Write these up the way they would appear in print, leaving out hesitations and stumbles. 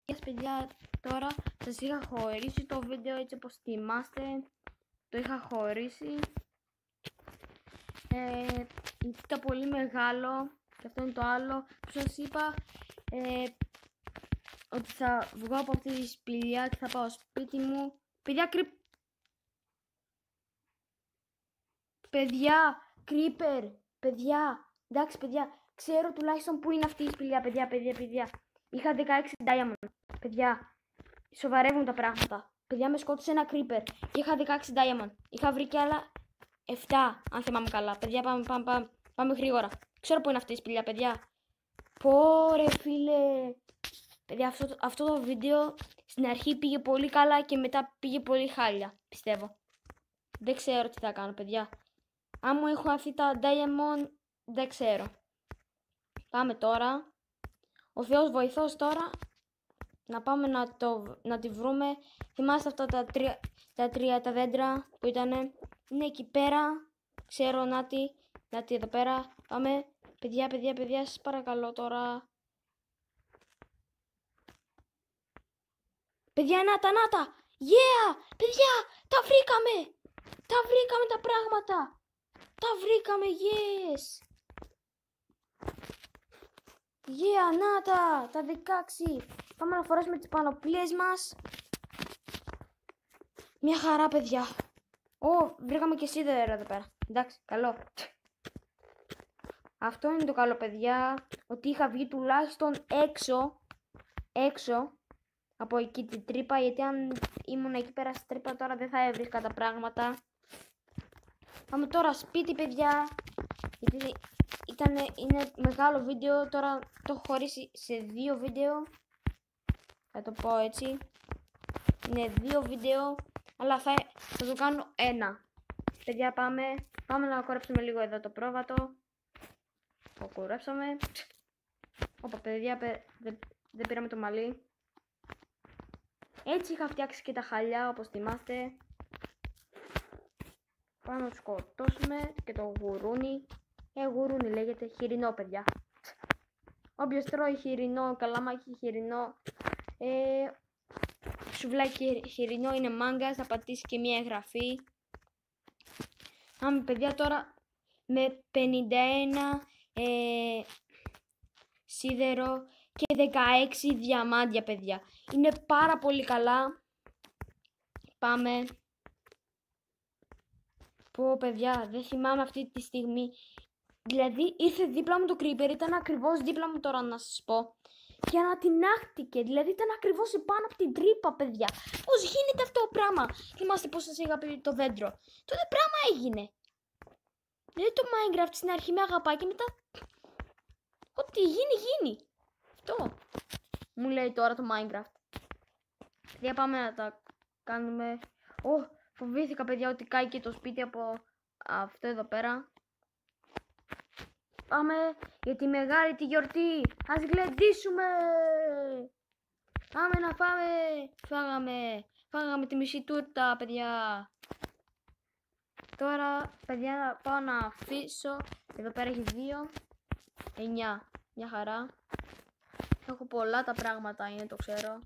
Γεια σας παιδιά, τώρα σας είχα χωρίσει το βίντεο έτσι όπως θυμάστε. Το είχα χωρίσει. Ήταν πολύ μεγάλο και αυτό είναι το άλλο που σας είπα. Ότι θα βγω από αυτή τη σπηλιά και θα πάω σπίτι μου. Παιδιά, creeper, παιδιά, εντάξει παιδιά, ξέρω τουλάχιστον που είναι αυτή η σπηλιά, παιδιά. Είχα 16 diamond, παιδιά, σοβαρεύουν τα πράγματα. Παιδιά, με σκότωσε ένα creeper και είχα 16 diamond. Είχα βρει κι άλλα 7, αν θυμάμαι καλά. Παιδιά, πάμε γρήγορα. Ξέρω που είναι αυτή η σπηλιά, παιδιά. Πόρε φίλε. Παιδιά, αυτό το βίντεο στην αρχή πήγε πολύ καλά και μετά πήγε πολύ χάλια, πιστεύω. Δεν ξέρω τι θα κάνω, παιδιά. Αν μου έχουν αυτή τα diamond, δεν ξέρω. Πάμε τώρα. Ο Θεός βοηθός τώρα. Να πάμε να τη βρούμε. Θυμάστε αυτά τα δέντρα που ήτανε. Είναι εκεί πέρα. Ξέρω, νάτι εδώ πέρα. Πάμε. Παιδιά, σας παρακαλώ τώρα. Παιδιά, νάτα. Yeah! Παιδιά, τα βρήκαμε. Τα βρήκαμε τα πράγματα. Τα βρήκαμε, yes! Yeah, να τα 16. Πάμε να φορέσουμε τις πανοπλίες μας. Μια χαρά, παιδιά. Βρήκαμε και σίδερα εδώ πέρα. Εντάξει, καλό. Αυτό είναι το καλό, παιδιά. Ότι είχα βγει τουλάχιστον έξω από εκεί την τρύπα. Γιατί αν ήμουν εκεί πέρα στην τρύπα τώρα δεν θα έβρισκα τα πράγματα. Πάμε τώρα σπίτι, παιδιά. Γιατί είναι μεγάλο βίντεο. Τώρα το έχω χωρίσει σε 2 βίντεο. Θα το πω έτσι. Είναι 2 βίντεο. Αλλά θα το κάνω 1. Παιδιά, πάμε να κορέψουμε λίγο εδώ το πρόβατο. Το κορέψαμε. Όπα, παιδιά, δεν πήραμε το μαλλί. Έτσι είχα φτιάξει και τα χαλιά, όπως θυμάστε. Πάμε να το σκοτώσουμε και το γουρούνι. Γουρούνι λέγεται, χοιρινό, παιδιά. Όποιος τρώει χοιρινό, καλάμακι χοιρινό, σουβλάκι χοιρινό είναι μάγκας, θα πατήσει και μια εγγραφή. Πάμε, παιδιά, τώρα με 51 σίδερο και 16 διαμάντια, παιδιά. Είναι πάρα πολύ καλά. Πάμε. Πω, παιδιά, δεν θυμάμαι αυτή τη στιγμή. Δηλαδή ήρθε δίπλα μου το creeper, ήταν ακριβώς δίπλα μου τώρα να σας πω. Και ανατινάχτηκε, δηλαδή ήταν ακριβώς επάνω από την τρύπα, παιδιά. Πώς γίνεται αυτό το πράγμα? Θυμάστε πώς σας είχα πει το δέντρο? Τότε πράγμα έγινε. Δηλαδή το Minecraft στην αρχή με αγαπάει και μετά ό,τι γίνει. Αυτό μου λέει τώρα το Minecraft. Παιδιά, πάμε να τα κάνουμε. Φοβήθηκα, παιδιά, ότι κάει και το σπίτι από αυτό εδώ πέρα. Πάμε για τη μεγάλη τη γιορτή. Ας γλεντήσουμε. Πάμε να πάμε. Φάγαμε τη μισή τούρτα, παιδιά. Τώρα, παιδιά, πάω να αφήσω. Εδώ πέρα έχει 2. 9. Μια χαρά. Έχω πολλά τα πράγματα, είναι, το ξέρω.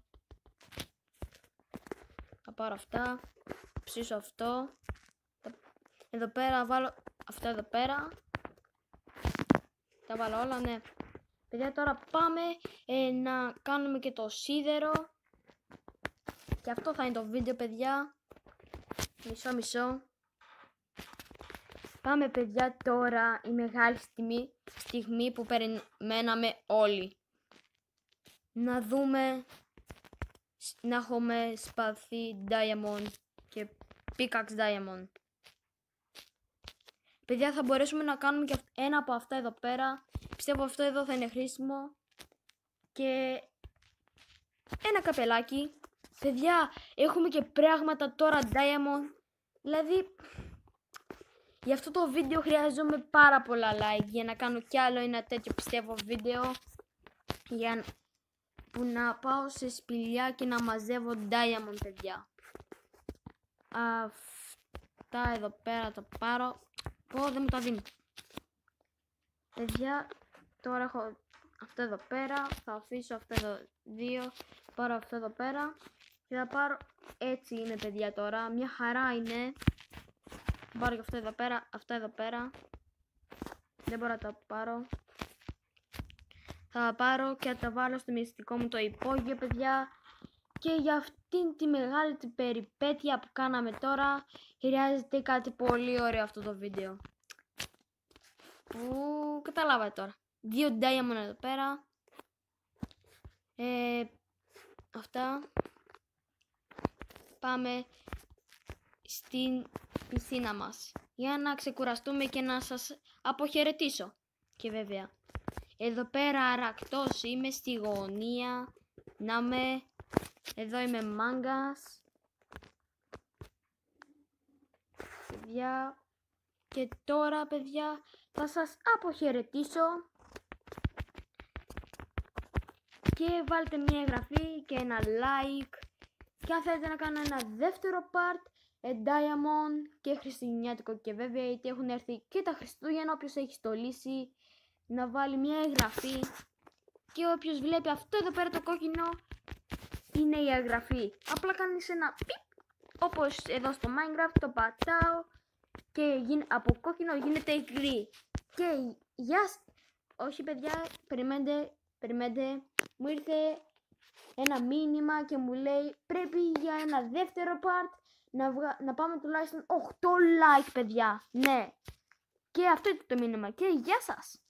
Θα πάρω αυτά. Ψήσω αυτό. Εδώ πέρα βάλω αυτά εδώ πέρα. Τα βάλω όλα, ναι. Παιδιά, τώρα πάμε να κάνουμε και το σίδερο. Και αυτό θα είναι το βίντεο, παιδιά. Μισό. Πάμε, παιδιά, τώρα η μεγάλη στιγμή που περιμέναμε όλοι. Να δούμε, να έχουμε σπαθί diamond και pickaxe diamond. Παιδιά, θα μπορέσουμε να κάνουμε και ένα από αυτά εδώ πέρα. Πιστεύω αυτό εδώ θα είναι χρήσιμο. Και ένα καπελάκι. Παιδιά, έχουμε και πράγματα τώρα diamond. Δηλαδή, για αυτό το βίντεο χρειάζομαι πάρα πολλά like για να κάνω κι άλλο ένα τέτοιο, πιστεύω, βίντεο. Για που να πάω σε σπηλιά και να μαζεύω diamond, παιδιά. Αυτά εδώ πέρα το πάρω. Δεν μου τα δίνει. Παιδιά, τώρα έχω αυτό εδώ πέρα, θα αφήσω αυτά εδώ δύο, πάρω αυτό εδώ πέρα και θα πάρω, έτσι είναι παιδιά τώρα, μια χαρά είναι. Θα πάρω και αυτό εδώ πέρα, αυτά εδώ πέρα, δεν μπορώ να τα πάρω. Θα πάρω και θα τα βάλω στο μυστικό μου το υπόγειο παιδιά. Και για αυτήν τη μεγάλη την περιπέτεια που κάναμε τώρα χρειάζεται κάτι πολύ ωραίο αυτό το βίντεο. Που καταλάβατε τώρα. 2 diamond εδώ πέρα. Αυτά. Πάμε στην πισίνα μας για να ξεκουραστούμε και να σας αποχαιρετήσω. Και βέβαια εδώ πέρα αρακτός είμαι στη γωνία. Να με. Εδώ είμαι μάγκας. Παιδιά. Και τώρα παιδιά θα σας αποχαιρετήσω. Και βάλτε μια εγγραφή και ένα like. Και αν θέλετε να κάνω ένα δεύτερο part, Diamond και χριστουγεννιάτικο και βέβαια γιατί έχουν έρθει και τα Χριστούγεννα, όποιος έχει στολίσει να βάλει μια εγγραφή. Και όποιος βλέπει αυτό εδώ πέρα το κόκκινο είναι η εγγραφή. Απλά κάνεις ένα πιπ, όπως εδώ στο Minecraft το πατάω και από κόκκινο γίνεται γκρι. Και όχι παιδιά, περιμένετε, μου ήρθε ένα μήνυμα και μου λέει πρέπει για ένα δεύτερο part να πάμε τουλάχιστον 8 like παιδιά. Ναι, και αυτό είναι το μήνυμα και γεια σας.